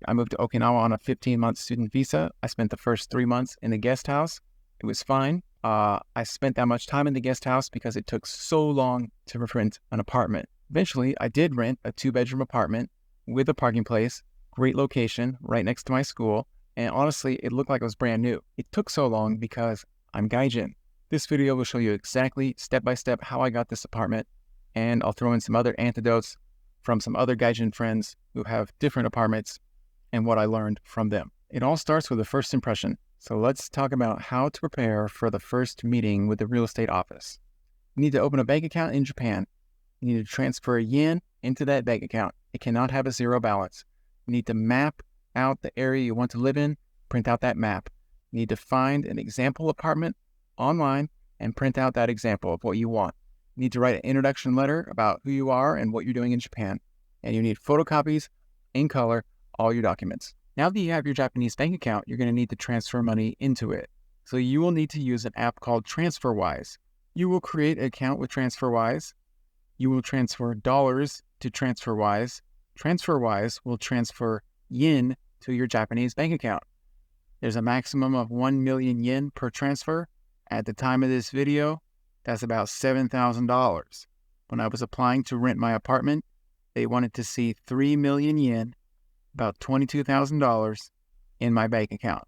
I moved to Okinawa on a 15-month student visa. I spent the first 3 months in the guest house. It was fine. I spent that much time in the guest house because it took so long to rent an apartment. Eventually, I did rent a 2-bedroom apartment with a parking place, great location, right next to my school, and honestly, it looked like it was brand new. It took so long because I'm Gaijin. This video will show you exactly, step-by-step, how I got this apartment, and I'll throw in some other anecdotes from some other Gaijin friends who have different apartments and what I learned from them. It all starts with a first impression. So let's talk about how to prepare for the first meeting with the real estate office. You need to open a bank account in Japan. You need to transfer yen into that bank account. It cannot have a zero balance. You need to map out the area you want to live in, print out that map. You need to find an example apartment online and print out that example of what you want. You need to write an introduction letter about who you are and what you're doing in Japan. And you need photocopies in color, all your documents. Now that you have your Japanese bank account, you're going to need to transfer money into it. So you will need to use an app called TransferWise. You will create an account with TransferWise. You will transfer dollars to TransferWise. TransferWise will transfer yen to your Japanese bank account. There's a maximum of 1 million yen per transfer. At the time of this video, that's about $7,000. When I was applying to rent my apartment, they wanted to see 3 million yen, about $22,000 in my bank account.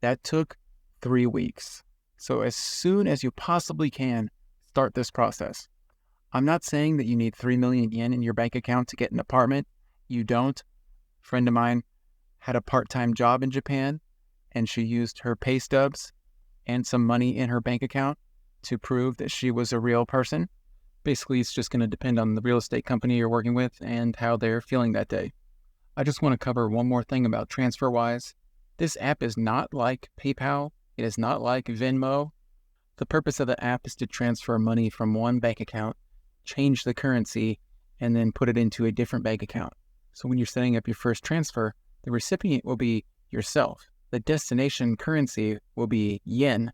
That took 3 weeks. So as soon as you possibly can, start this process. I'm not saying that you need 3 million yen in your bank account to get an apartment. You don't. A friend of mine had a part-time job in Japan, and she used her pay stubs and some money in her bank account to prove that she was a real person. Basically, it's just going to depend on the real estate company you're working with and how they're feeling that day. I just want to cover one more thing about TransferWise. This app is not like PayPal. It is not like Venmo. The purpose of the app is to transfer money from one bank account, change the currency, and then put it into a different bank account. So when you're setting up your first transfer, the recipient will be yourself. The destination currency will be yen.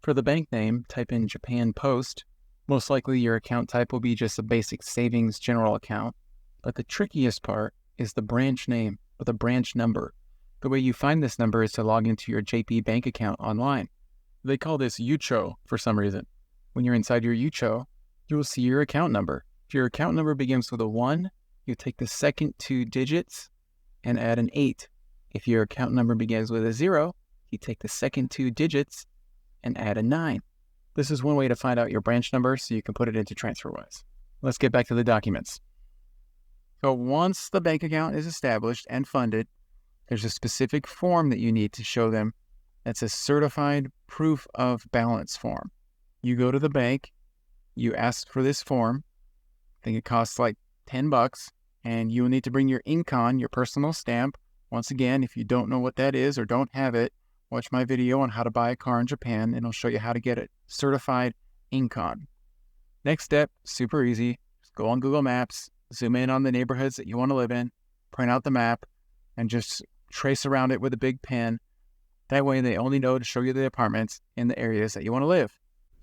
For the bank name, type in Japan Post. Most likely your account type will be just a basic savings general account. But the trickiest part is the branch name or the branch number. The way you find this number is to log into your JP bank account online. They call this Yucho for some reason. When you're inside your Yucho, you will see your account number. If your account number begins with a 1, you take the second 2 digits and add an 8. If your account number begins with a 0, you take the second 2 digits and add a 9. This is one way to find out your branch number so you can put it into TransferWise. Let's get back to the documents. So once the bank account is established and funded, there's a specific form that you need to show them. That's a certified proof of balance form. You go to the bank, you ask for this form. I think it costs like $10, and you will need to bring your Incon, your personal stamp. Once again, if you don't know what that is or don't have it, watch my video on how to buy a car in Japan, and I'll show you how to get it. Certified Incon. Next step, super easy. Just go on Google Maps, zoom in on the neighborhoods that you want to live in, print out the map, and just trace around it with a big pen. That way they only know to show you the apartments in the areas that you want to live.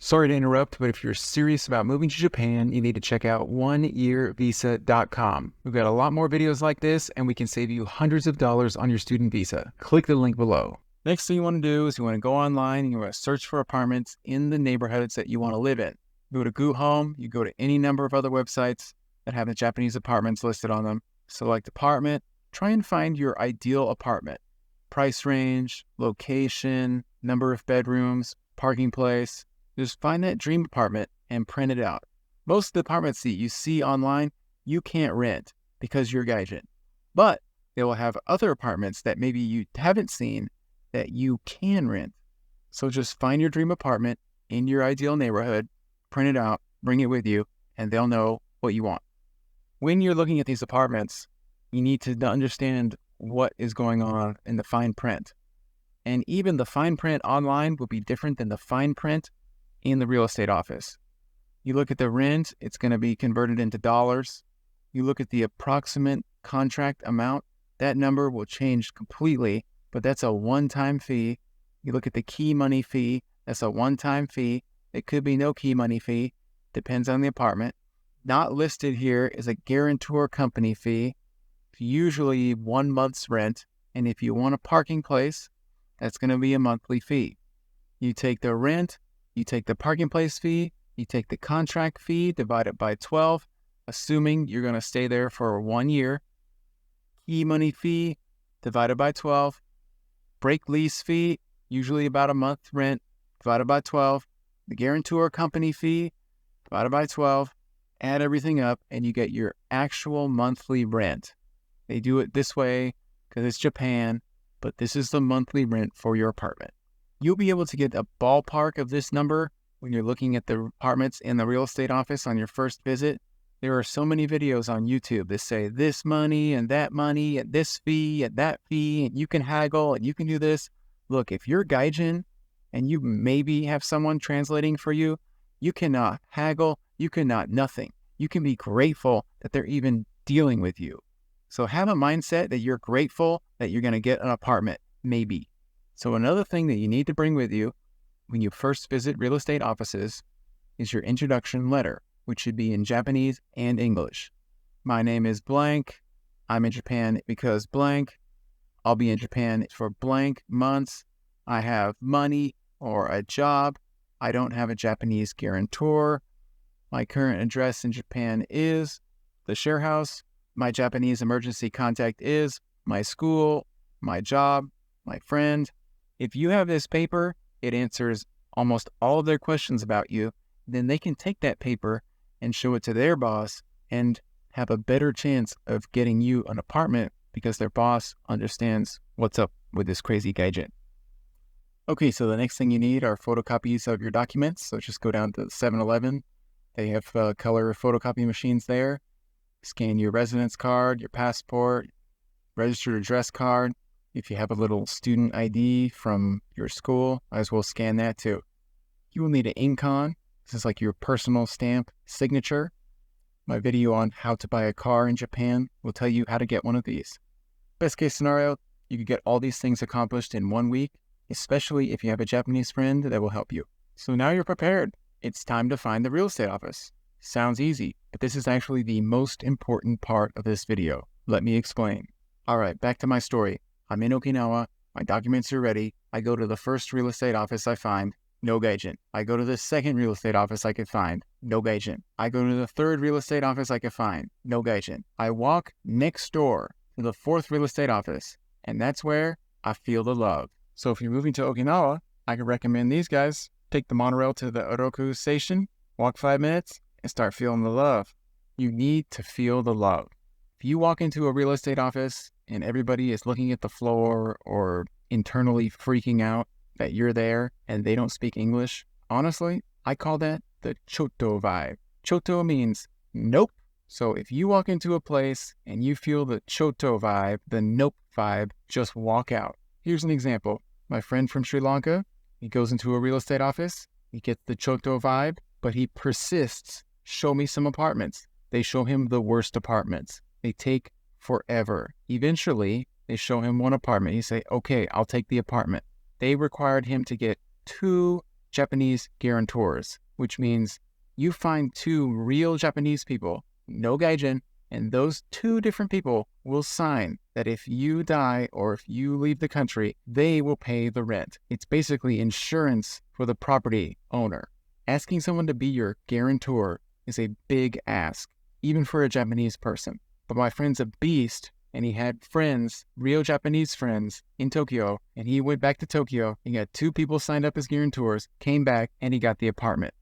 Sorry to interrupt, but if you're serious about moving to Japan, you need to check out oneyearvisa.com. We've got a lot more videos like this, and we can save you hundreds of dollars on your student visa. Click the link below. Next thing you want to do is you want to go online and you want to search for apartments in the neighborhoods that you want to live in. You go to Goo Home, you go to any number of other websites that have the Japanese apartments listed on them. Select apartment, try and find your ideal apartment. Price range, location, number of bedrooms, parking place. Just find that dream apartment and print it out. Most of the apartments that you see online, you can't rent because you're Gaijin. But they will have other apartments that maybe you haven't seen that you can rent. So just find your dream apartment in your ideal neighborhood, print it out, bring it with you, and they'll know what you want. When you're looking at these apartments, you need to understand what is going on in the fine print. And even the fine print online will be different than the fine print in the real estate office. You look at the rent, it's going to be converted into dollars. You look at the approximate contract amount, that number will change completely, but that's a one-time fee. You look at the key money fee, that's a one-time fee. It could be no key money fee, depends on the apartment. Not listed here is a guarantor company fee, usually 1 month's rent. And if you want a parking place, that's going to be a monthly fee. You take the rent, you take the parking place fee, you take the contract fee, divide it by 12, assuming you're going to stay there for 1 year. Key money fee, divided by 12. Break lease fee, usually about a month rent, divided by 12. The guarantor company fee, divided by 12. Add everything up, and you get your actual monthly rent. They do it this way because it's Japan, but this is the monthly rent for your apartment. You'll be able to get a ballpark of this number when you're looking at the apartments in the real estate office on your first visit. There are so many videos on YouTube that say this money and this fee and that fee, and you can haggle and you can do this. Look, if you're Gaijin and you maybe have someone translating for you, you cannot haggle, you cannot nothing. You can be grateful that they're even dealing with you. So have a mindset that you're grateful that you're going to get an apartment, maybe. So another thing that you need to bring with you when you first visit real estate offices is your introduction letter, which should be in Japanese and English. My name is blank. I'm in Japan because blank. I'll be in Japan for blank months. I have money or a job. I don't have a Japanese guarantor. My current address in Japan is the share house. My Japanese emergency contact is my school, my job, my friend. If you have this paper, it answers almost all of their questions about you. Then they can take that paper and show it to their boss and have a better chance of getting you an apartment because their boss understands what's up with this crazy Gaijin. Okay, so the next thing you need are photocopies of your documents. So just go down to 7-Eleven. They have color photocopy machines there. Scan your residence card, your passport, registered address card. If you have a little student ID from your school, might as well scan that too. You will need an Incon. This is like your personal stamp signature. My video on how to buy a car in Japan will tell you how to get one of these. Best case scenario, you could get all these things accomplished in 1 week, especially if you have a Japanese friend that will help you. So now you're prepared. It's time to find the real estate office. Sounds easy, but this is actually the most important part of this video. Let me explain. All right, back to my story. I'm in Okinawa. My documents are ready. I go to the first real estate office I find. No Gaijin. I go to the second real estate office I could find. No Gaijin. I go to the third real estate office I could find. No Gaijin. I walk next door to the fourth real estate office, and that's where I feel the love. So if you're moving to Okinawa, I could recommend these guys. Take the monorail to the Oroku station, walk 5 minutes, and start feeling the love. You need to feel the love. If you walk into a real estate office and everybody is looking at the floor or internally freaking out that you're there and they don't speak English, honestly, I call that the Choto vibe. Choto means nope. So if you walk into a place and you feel the Choto vibe, the nope vibe, just walk out. Here's an example. My friend from Sri Lanka, he goes into a real estate office, he gets the Choto vibe, but he persists. Show me some apartments. They show him the worst apartments. They take forever. Eventually, they show him one apartment. He say, okay, I'll take the apartment. They required him to get 2 Japanese guarantors, which means you find 2 real Japanese people, no Gaijin, and those 2 different people will sign that if you die or if you leave the country, they will pay the rent. It's basically insurance for the property owner. Asking someone to be your guarantor is a big ask, even for a Japanese person. But my friend's a beast, and he had friends, real Japanese friends, in Tokyo, and he went back to Tokyo. He got 2 people signed up as guarantors, came back, and he got the apartment.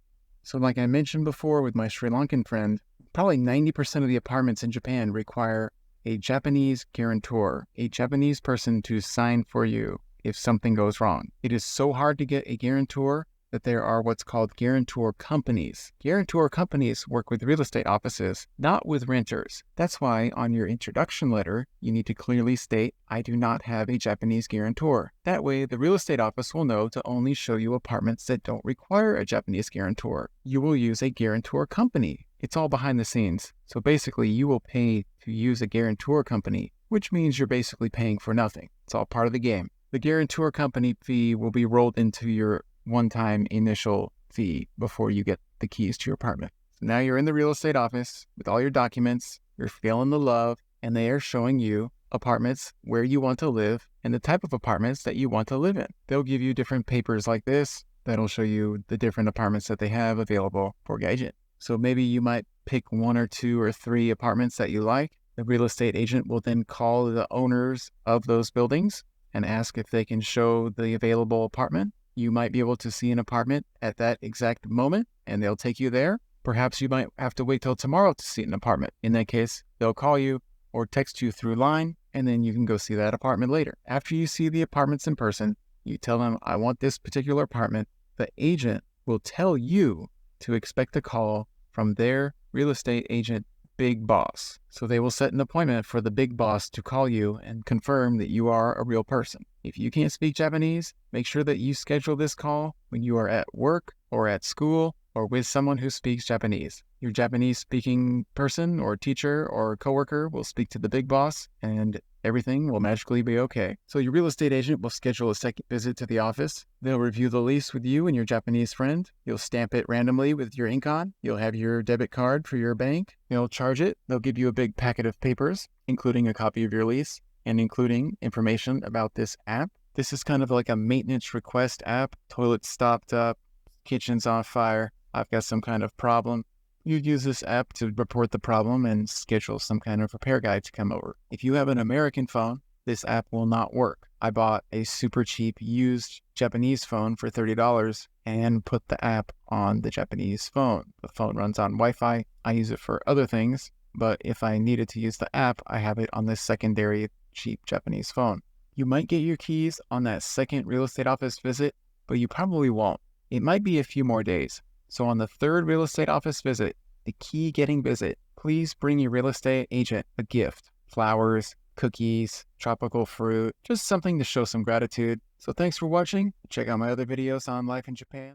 So like I mentioned before with my Sri Lankan friend, probably 90% of the apartments in Japan require a Japanese guarantor, a Japanese person to sign for you if something goes wrong. It is so hard to get a guarantor that there are what's called guarantor companies. Guarantor companies work with real estate offices, not with renters. That's why on your introduction letter, you need to clearly state, I do not have a Japanese guarantor. That way, the real estate office will know to only show you apartments that don't require a Japanese guarantor. You will use a guarantor company. It's all behind the scenes. So basically, you will pay to use a guarantor company, which means you're basically paying for nothing. It's all part of the game. The guarantor company fee will be rolled into your one-time initial fee before you get the keys to your apartment. So now you're in the real estate office with all your documents, you're feeling the love, and they are showing you apartments where you want to live and the type of apartments that you want to live in. They'll give you different papers like this that'll show you the different apartments that they have available for your agent. So maybe you might pick 1 or 2 or 3 apartments that you like. The real estate agent will then call the owners of those buildings and ask if they can show the available apartment. You might be able to see an apartment at that exact moment and they'll take you there. Perhaps you might have to wait till tomorrow to see an apartment. In that case, they'll call you or text you through line, and then you can go see that apartment later. After you see the apartments in person, you tell them, I want this particular apartment. The agent will tell you to expect a call from their real estate agent big boss. So they will set an appointment for the big boss to call you and confirm that you are a real person. If you can't speak Japanese, make sure that you schedule this call when you are at work or at school or with someone who speaks Japanese. Your Japanese speaking person or teacher or coworker will speak to the big boss and everything will magically be okay. So your real estate agent will schedule a second visit to the office. They'll review the lease with you and your Japanese friend. You'll stamp it randomly with your ink on. You'll have your debit card for your bank. They'll charge it. They'll give you a big packet of papers, including a copy of your lease and including information about this app. This is kind of like a maintenance request app. Toilet's stopped up, kitchen's on fire, I've got some kind of problem. You use this app to report the problem and schedule some kind of repair guy to come over. If you have an American phone, this app will not work. I bought a super cheap used Japanese phone for $30 and put the app on the Japanese phone. The phone runs on Wi-Fi. I use it for other things, but if I needed to use the app, I have it on this secondary cheap Japanese phone. You might get your keys on that second real estate office visit, but you probably won't. It might be a few more days. So on the third real estate office visit, the key getting visit, please bring your real estate agent a gift. Flowers, cookies, tropical fruit, just something to show some gratitude. So thanks for watching. Check out my other videos on life in Japan.